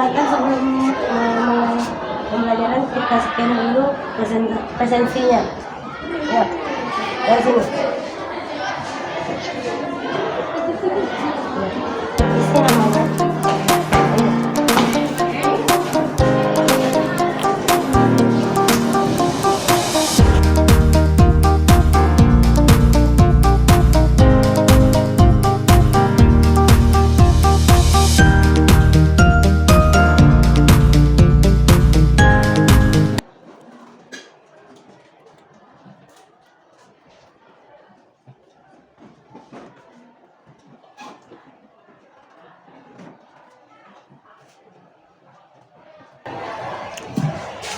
persilahkan sebelum mulai pembelajaran kita scan dulu presensinya. Ya, dari sini. Isi namanya.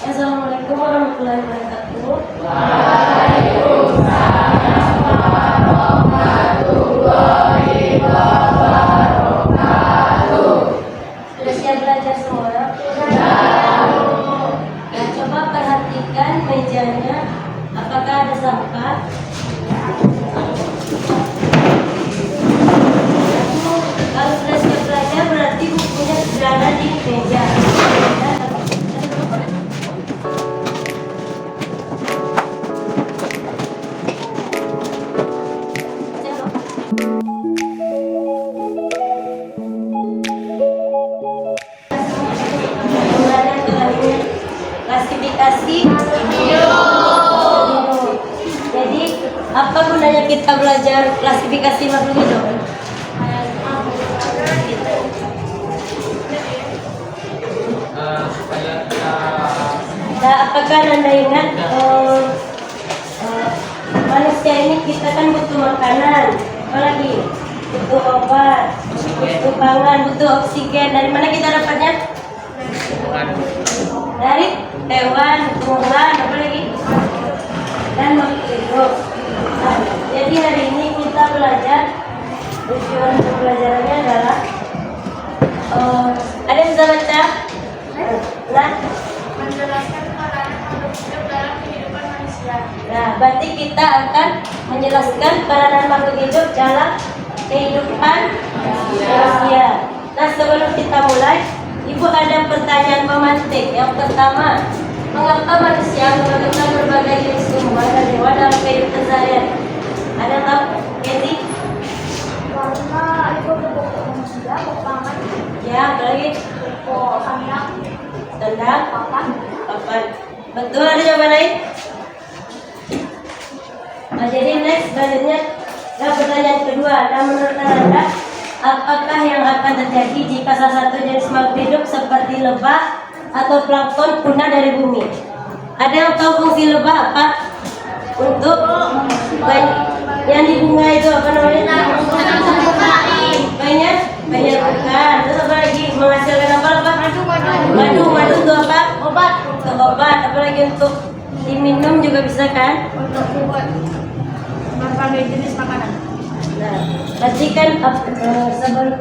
Assalamualaikum warahmatullahi wabarakatuh. Waalaikumsalam warahmatullahi wabarakatuh. Sudah siap belajar semua? Sudah. Nah, coba perhatikan mejanya. Apakah ada sampah? Kalau sudah siap belajar berarti bukunya sudah ada di meja. Klasifikasi. Jadi apa gunanya kita belajar klasifikasi makhluk hidup? Nah, apakah Anda ingat manusia ini kita kan butuh makanan, apalagi butuh obat, butuh pangan, butuh oksigen. Dari mana kita dapatnya? Dari hewan, tumbuhan, apa lagi? Dan makhluk hidup. Nah, jadi hari ini kita belajar, tujuan pembelajarannya adalah ada yang bisa baca? Nah, menjelaskan peranan makhluk hidup dalam kehidupan manusia. Nah, berarti kita akan menjelaskan peranan makhluk hidup dalam kehidupan manusia. Nah, sebelum kita mulai, Ibu ada pertanyaan pemantik. Yang pertama, mengapa manusia menggunakan berbagai jenis tumbuhan dan hewan dalam kehidupan sehari-hari? Ada tahu, Kenny? Karena itu bentuk manusia, pangan, Ya, apa lagi? kandang, Tendang, papan. papan. Betul, ada jawaban lain? Nah, jadi next selanjutnya pertanyaan kedua. Nah, menurut Anda, apakah yang akan terjadi jika salah satu jenis makhluk hidup seperti lebah atau plankton punah dari bumi? Ada yang tahu fungsi lebah apa? Untuk yang di bunga itu apa namanya? Banyak bukan. Terus apa lagi? Menghasilkan apa? Madu untuk apa? Obat. Untuk obat. Apalagi untuk diminum juga bisa kan? Untuk dibuat berbagai jenis makanan. Nah, berarti kan sebelum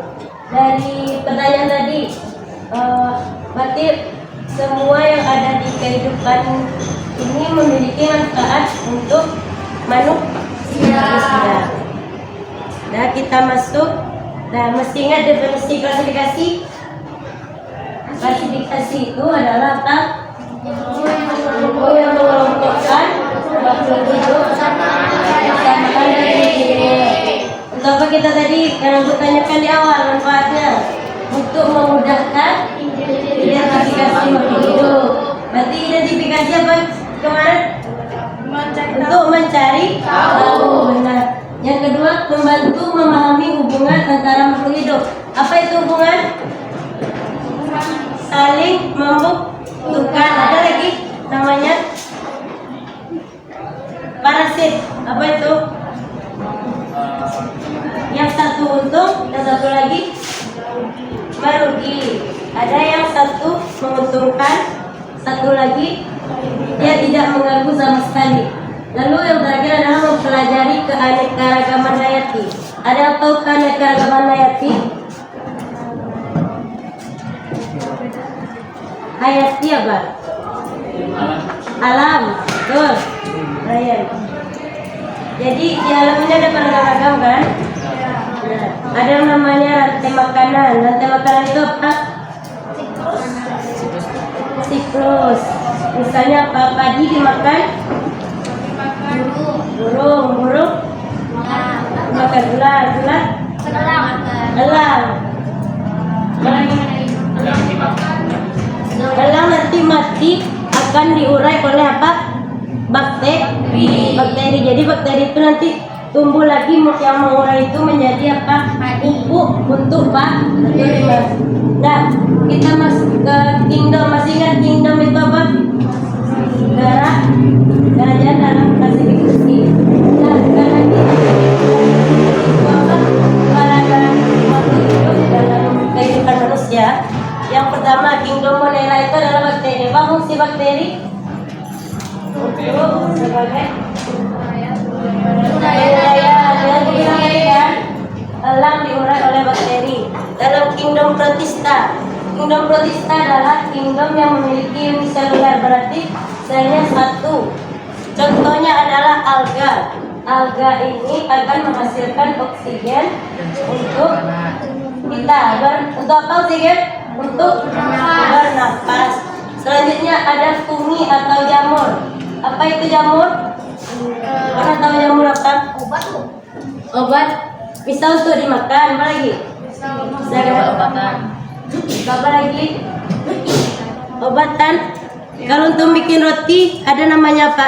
dari pertanyaan tadi, berarti semua yang ada di kehidupan ini memiliki manfaat untuk manusia. Nah, kita masuk. Nah, mesti ingat definisi klasifikasi. Klasifikasi itu adalah apa? Buku yang mengelompokkan makhluk hidup bersama dari. Untuk apa kita tadi yang aku tanyakan di awal manfaatnya untuk memudahkan identifikasi makhluk hidup. Berarti identifikasi apa kemarin? Untuk mencari tahu. Benar. Yang kedua, membantu memahami hubungan antara makhluk hidup. Apa itu hubungan? Saling membutuhkan. Ada lagi namanya parasit. Apa itu? Yang satu untung, yang satu lagi merugi. Ada yang satu menguntungkan, satu lagi dia tidak mengganggu sama sekali. Lalu yang terakhir adalah mempelajari keanekaragaman hayati. Ada yang tahu keanekaragaman hayati? Hayati apa? Alam, betul. Ryan. Jadi di alam ini ada beragam kan? Nah, ada yang namanya rantai makanan. Rantai makanan itu apa? Siklus. Misalnya apa? Padi dimakan burung makan ular, elang. Elang nanti mati akan diurai oleh apa? Bakteri. Jadi bakteri itu nanti tumbuh lagi yang mengurai itu menjadi apa? Pupuk untuk bakteri. Nah, kita masuk ke kingdom. Masih ingat kingdom itu apa? Kerajaan dalam klasifikasi. Nah, sekarang kita itu apa? Kerajaan waktu hidup dalam kehidupan manusia. Yang pertama, kingdom monera itu adalah bakteri. Apa fungsi bakteri? Untuk sebagai budaya. Yang bilang tadi kan, elang diurai oleh bakteri. Dalam kingdom protista. Kingdom protista adalah kingdom yang memiliki uniseluler, berarti selnya satu. Contohnya adalah alga. Alga ini akan menghasilkan oksigen untuk kita. Untuk apa oksigen? Untuk bernapas. Selanjutnya ada fungi atau jamur. Apa itu jamur? Pernah tahu jamur apa? Obat. Bisa untuk dimakan. Apa lagi? Bisa obatan. Apa lagi? Obatan. Kalau untuk bikin roti ada namanya apa?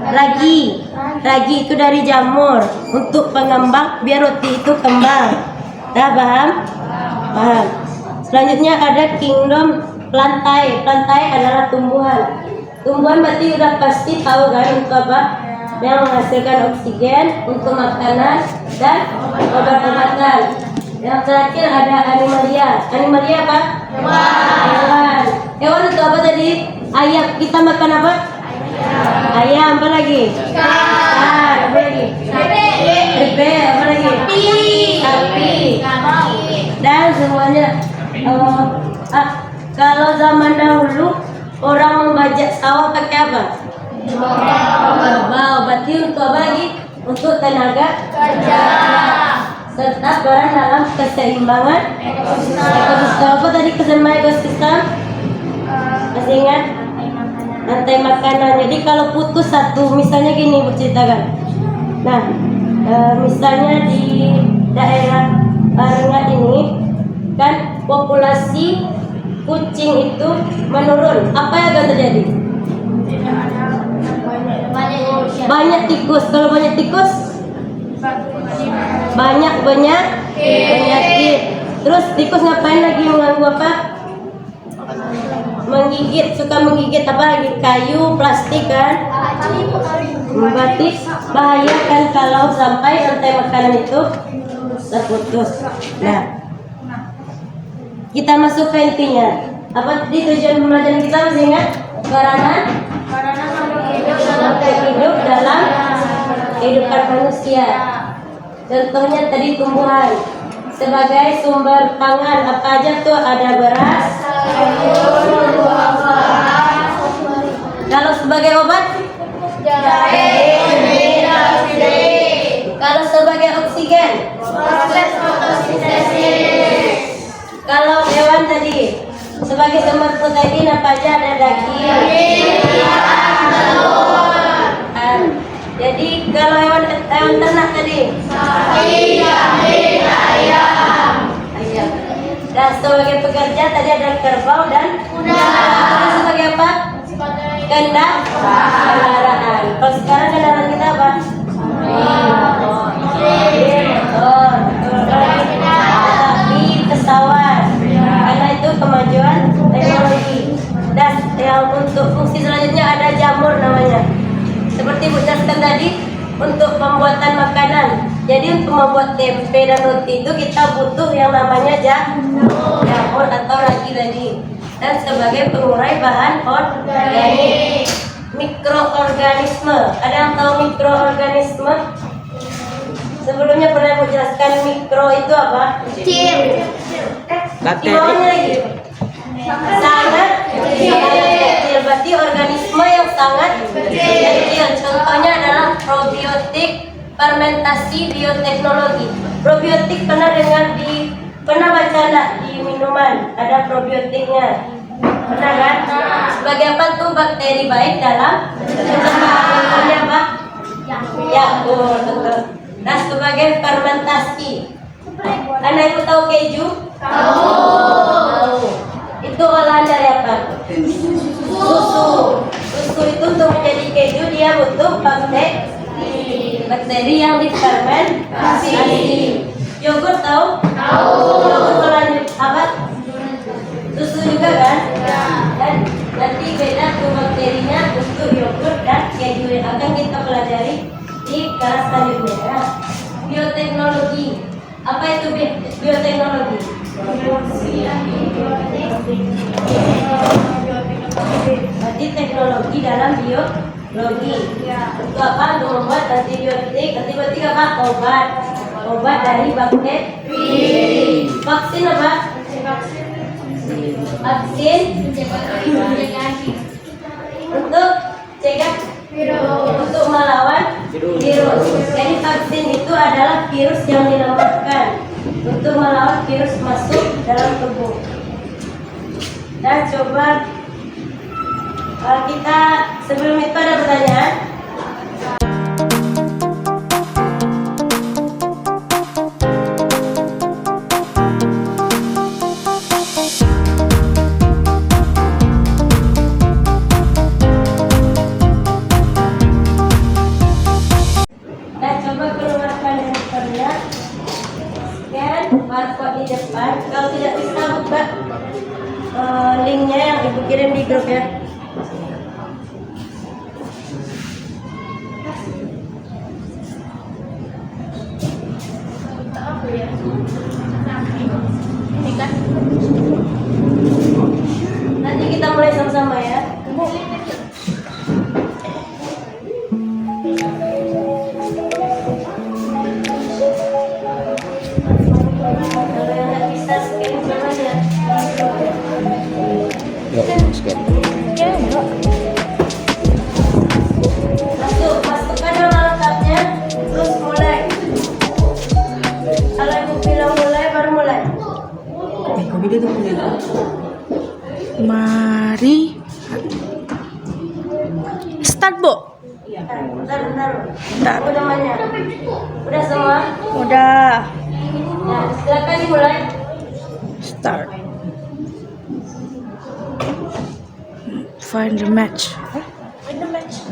Ragi itu dari jamur untuk pengembang biar roti itu kembang. Dah paham? Paham. Selanjutnya ada kingdom plantae. Plantae adalah tumbuhan. Tumbuhan berarti udah pasti tahu kan untuk apa? Yang menghasilkan oksigen untuk makanan dan obat-obatan. Yang terakhir ada animalia. Animalia apa? Hewan. Hewan itu apa tadi? Ayam. Kita makan apa? Ayam. Apa lagi? Ikan. Apa lagi? Bebek. Apa lagi? Sapi. Dan semuanya. Kalau zaman dahulu orang membajak sawah pakai apa? Kerbau. Berarti untuk apa lagi? Untuk tenaga kerja. Serta peran dalam keseimbangan ekosistem. Apa tadi keseimbangan ekosistem? Masih ingat? Rantai makanan. Jadi kalau putus satu, misalnya gini berceritakan. Nah, misalnya di daerah Rengat ini kan populasi kucing itu menurun. Apa yang akan terjadi? Banyak tikus. Kalau banyak tikus, banyak penyakit. Terus tikus ngapain lagi mengganggu apa? Menggigit, suka menggigit apa lagi? Kayu, plastik kan? Berarti bahaya kan kalau sampai rantai makanan itu terputus. Nah, kita masuk ke intinya. Apa di tujuan pembelajaran kita masih ingat? Peranan hidup dalam kehidupan manusia. Contohnya tadi tumbuhan. Sebagai sumber pangan apa aja tuh? Ada beras. Kalau sebagai obat? Kalau sebagai oksigen? Kalau hewan tadi sebagai sumber protein apa aja? Ada daging. Jadi kalau hewan ternak tadi? Ayam. Dan sebagai pekerja tadi ada kerbau dan kuda. Sebagai apa? Kendaraan. Kalau sekarang kendaraan kita apa? Motor. Tapi pesawat. Karena itu kemajuan teknologi. Dan yang untuk fungsi selanjutnya ada jamur namanya. Seperti Bu jelaskan tadi, untuk pembuatan makanan. Jadi untuk membuat tempe dan roti itu kita butuh yang namanya jamur atau ragi tadi. Dan sebagai pengurai bahan organik. Mikroorganisme. Ada yang tahu mikroorganisme? Sebelumnya pernah aku jelaskan mikro itu apa? Kecil. Bawahnya lagi. Sangat kecil. Berarti organisme yang sangat kecil. Contohnya adalah probiotik, fermentasi, bioteknologi. Probiotik pernah dengar di Pernah baca nggak di minuman ada probiotiknya? Pernah kan? Sebagai apa tuh bakteri baik dalam pencernaan apa? Yakult, betul. Nah, sebagai fermentasi. Anak ibu tahu keju? Tahu. Itu olahan dari apa? Susu. Susu itu untuk menjadi keju dia butuh bakteri yang difermentasi. Yogurt tahu? Yogurt olahan apa? Susu juga kan? Dan nanti beda tuh bakterinya untuk yogurt dan keju yang akan kita pelajari di kelas selanjutnya. Nah, bioteknologi. Apa itu bioteknologi? Berarti teknologi dalam biologi. Itu apa? Untuk membuat antibiotik. Antibiotik apa? Obat dari bakteri. Vaksin apa? Vaksin untuk cegah, untuk melawan virus. Jadi vaksin itu adalah virus yang dilemahkan untuk melawan virus masuk dalam tubuh. Dan coba kita sebelum itu ada pertanyaan. Barcode di depan. Kalau tidak bisa buka linknya yang ibu kirim di grup ya. Nanti kita mulai sama-sama ya. Masukkan nama lengkapnya, terus mulai. Kalau ibu bilang mulai, baru mulai. Mari start, Bu. Bentar. Aku namanya. Udah semua? Udah. Nah, silakan dimulai. Start. Find the match. Find the match.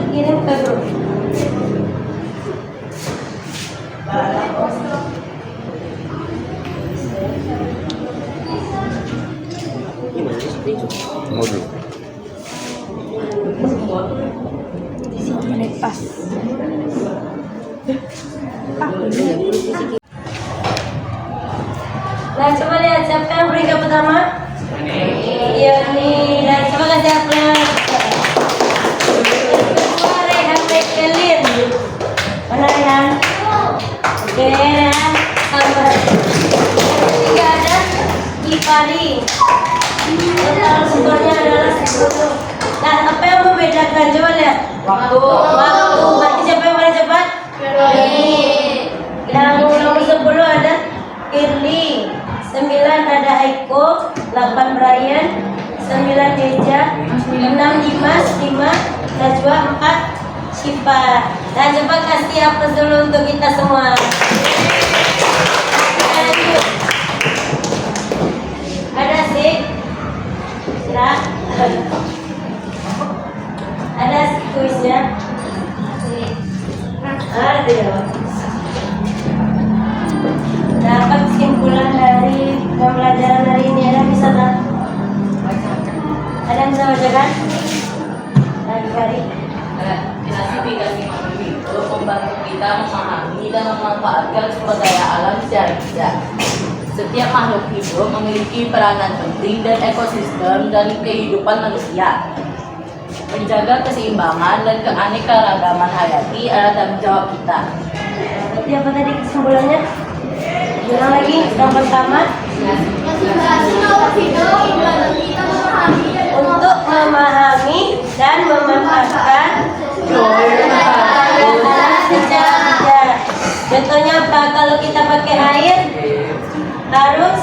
Kirim ke grup. Modul. Menit pas. Nah, coba lihat siapa yang peringkat pertama? Iya nih. Dan coba kasih aplaus. Kedua Rehan Mekelin. Mana Rehan? Oke, Rehan. Tambah. Yang ketiga ada Ipari. Total skornya adalah 10. Nah, apa yang membedakan? Coba lihat. Waktu. Berarti siapa yang paling cepat? Yang nomor 10 ada Irli, 9 ada Aiko, 8 Brian, 9 Deja, 6 Dimas, 5 Najwa, 4 Syifa. Nah, coba kasih aplaus dulu untuk kita semua. Lanjut. Ada sih? Ada kuisnya? Ada ya. Dapat kesimpulan dari pembelajaran hari ini, ada bisa tak? Ada yang bisa bacakan? Lagi kali. Nasi 5 menit, membantu kita memahami dan memanfaatkan sumber daya alam secara bijak. Setiap makhluk hidup memiliki peranan penting dan ekosistem dan kehidupan manusia. Menjaga keseimbangan dan keanekaragaman hayati adalah tanggung jawab kita. Berarti apa tadi kesimpulannya? Ulang lagi, yang pertama untuk memahami dan memanfaatkan secara bijak. Contohnya apa? Kalau kita pakai air harus,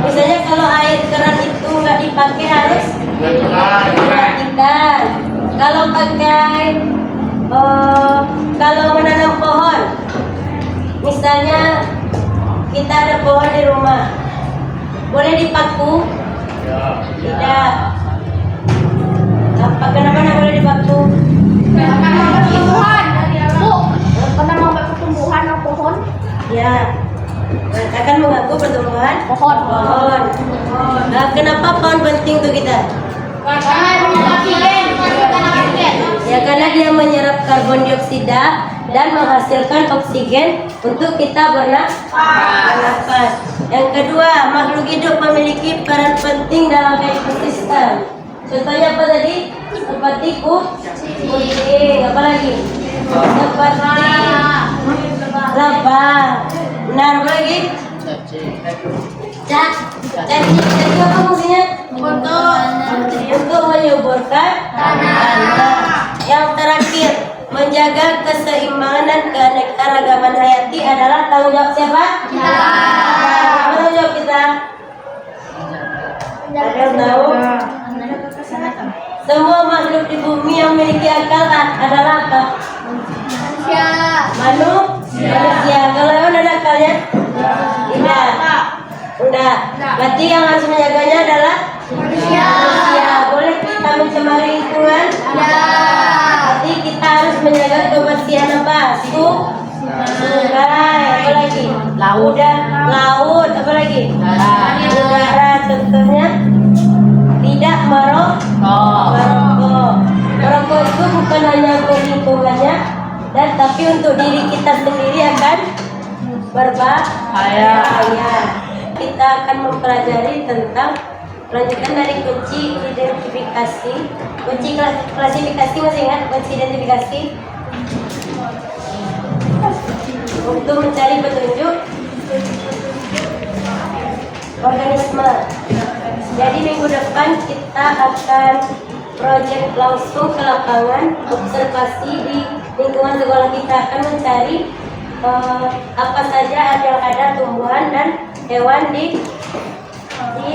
misalnya kalau air keran itu nggak dipakai harus diperhatikan. Kalau pakai kalau menanam pohon, misalnya kita ada pohon di rumah, boleh dipaku? Tidak. Kenapa nggak boleh dipaku? Ya, akan mengganggu pertumbuhan pohon. Nah, kenapa pohon penting untuk kita? Ya, karena dia menyerap karbon dioksida dan menghasilkan oksigen untuk kita bernafas. Yang kedua, makhluk hidup memiliki peran penting dalam ekosistem. Contohnya apa tadi? Seperti kucing, apa lagi? Seperti lebah. Benar, apa lagi? Cacing apa fungsinya? Untuk menyuburkan tanah. Yang terakhir, menjaga keseimbangan dan keanekaragaman hayati adalah tanggung jawab siapa? Apa tanggung jawab kita? Ada yang tahu? Semua makhluk di bumi yang memiliki akal adalah apa? Manusia. Kalau hewan ada akalnya? Tidak. Udah. Berarti yang harus menjaganya adalah manusia. Boleh kita mencemari lingkungan? Berarti kita harus menjaga kebersihan apa? Sungai. Apa lagi? Laut. Apa lagi? Udara. Contohnya tidak merokok. Merokok itu bukan hanya untuk lingkungannya, dan tapi untuk diri kita sendiri akan berbahaya. Kita akan mempelajari tentang lanjutan dari kunci identifikasi. Kunci klasifikasi, masih ingat kunci identifikasi? Untuk mencari petunjuk organisme. Jadi minggu depan kita akan proyek langsung ke lapangan, observasi di lingkungan sekolah. Kita akan mencari apa saja yang ada tumbuhan dan hewan di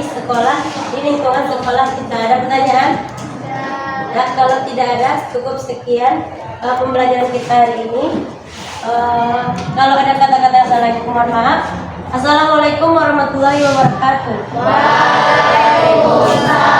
sekolah, di lingkungan sekolah kita. Ada pertanyaan? Nah, kalau tidak ada, cukup sekian pembelajaran kita hari ini. Kalau ada kata-kata yang salah, mohon maaf. Assalamualaikum warahmatullahi wabarakatuh. Waalaikumsalam.